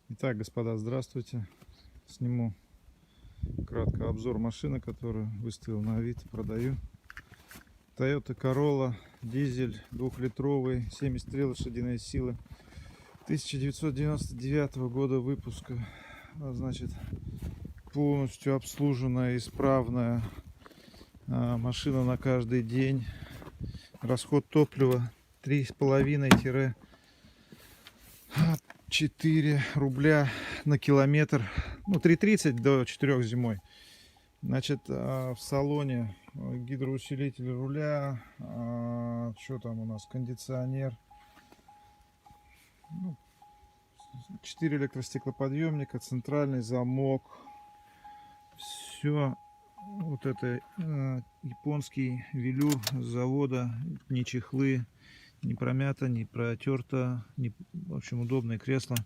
Итак, господа, здравствуйте. Сниму кратко обзор машины, которую выставил на Авито, продаю. Toyota Corolla, дизель, 2-литровый, 73 лошадиные силы, 1999 года выпуска. Значит, полностью обслуженная, исправная машина на каждый день. Расход топлива 3,5-4 рубля на километр. Ну, 3,30 до 4 зимой. Значит, в салоне гидроусилитель руля, что там у нас, кондиционер, 4 электростеклоподъемника, центральный замок. Все вот это японский велюр с завода, не чехлы, не промято, не протерто, в общем, удобное кресло.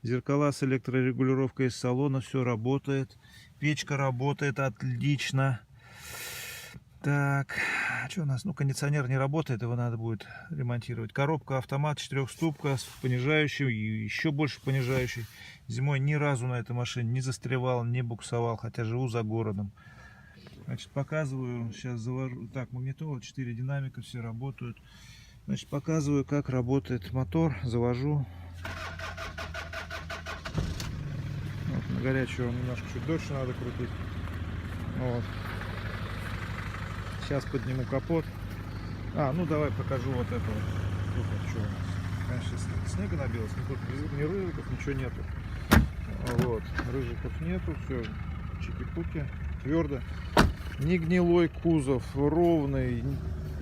Зеркала с электрорегулировкой из салона, все работает. Печка работает отлично. Так, что у нас? Ну, кондиционер не работает, его надо будет ремонтировать. Коробка автомат, 4-ступка с понижающей и еще больше понижающей. Зимой ни разу на этой машине не застревал, не буксовал, хотя живу за городом. Значит, показываю, сейчас завожу. Так, магнитола, 4 динамика, все работают. Значит, показываю, как работает мотор. Завожу. Вот, на горячую немножко чуть дольше надо крутить. Вот. Сейчас подниму капот. Ну давай покажу вот это вот. Тут вот что у нас. Конечно, снега набилось, но тут ни рыжиков, ничего нету. Вот, рыжиков нету, все чики-пуки, твердо. Не гнилой кузов, ровный.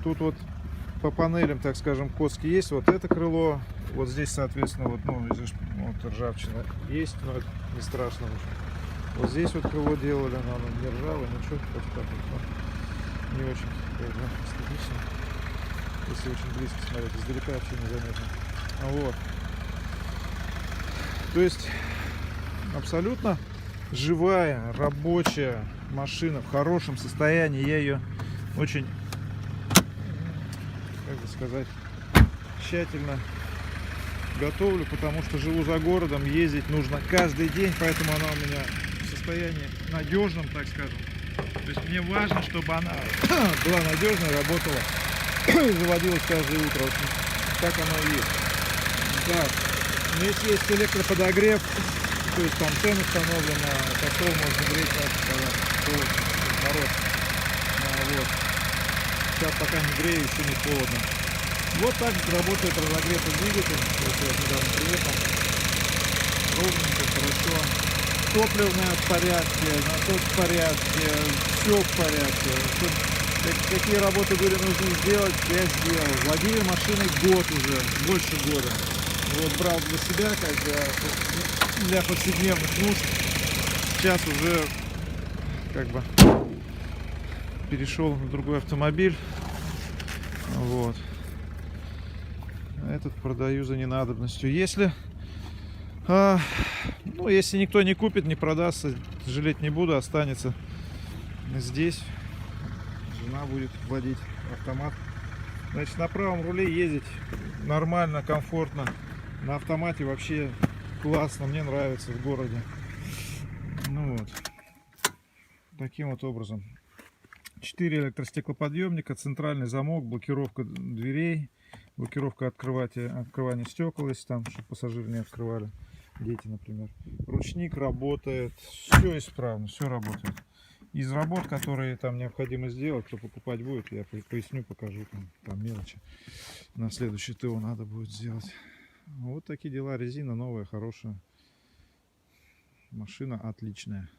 Тут вот по панелям, так скажем, коски есть. Вот это крыло, вот здесь, соответственно, вот, вот ржавчина есть, но это не страшно. Вот здесь вот крыло делали, оно не ржавое, ничего, вот так вот. Не очень эстетично, если очень близко смотреть, издалека вообще незаметно. Вот. То есть абсолютно живая, рабочая машина в хорошем состоянии. Я ее очень, как бы сказать, тщательно готовлю, потому что живу за городом, ездить нужно каждый день, поэтому она у меня в состоянии надежном, так скажем. То есть мне важно, чтобы она была надежной, работала и заводилась каждое утро. Вот так оно и есть. Так, здесь есть электроподогрев, то есть там фен установлен, костром можно греть, мороз. Вот. Сейчас пока не грею, еще не холодно. Вот так работает разогретый двигатель. Вот я недавно приехал. Ровненько, хорошо. Топливное в порядке, насос в порядке, все в порядке. Какие работы были нужны сделать, я сделал. Владею машиной год уже, больше года. Вот брал для себя, как для повседневных нужд. Сейчас уже как бы перешел на другой автомобиль. Вот. Этот продаю за ненадобностью. Если никто не купит, не продастся, жалеть не буду, останется здесь. Жена будет водить автомат. Значит, на правом руле ездить нормально, комфортно. На автомате вообще классно, мне нравится в городе. Ну вот. Таким вот образом. 4 электростеклоподъемника, центральный замок, блокировка дверей, блокировка открывания стекол, если там, чтобы пассажиры не открывали. Дети, например. Ручник работает, все исправно, все работает. Из работ, которые там необходимо сделать, кто покупать будет, я поясню, покажу там мелочи. На следующий ТО надо будет сделать. Вот такие дела. Резина новая, хорошая. Машина отличная.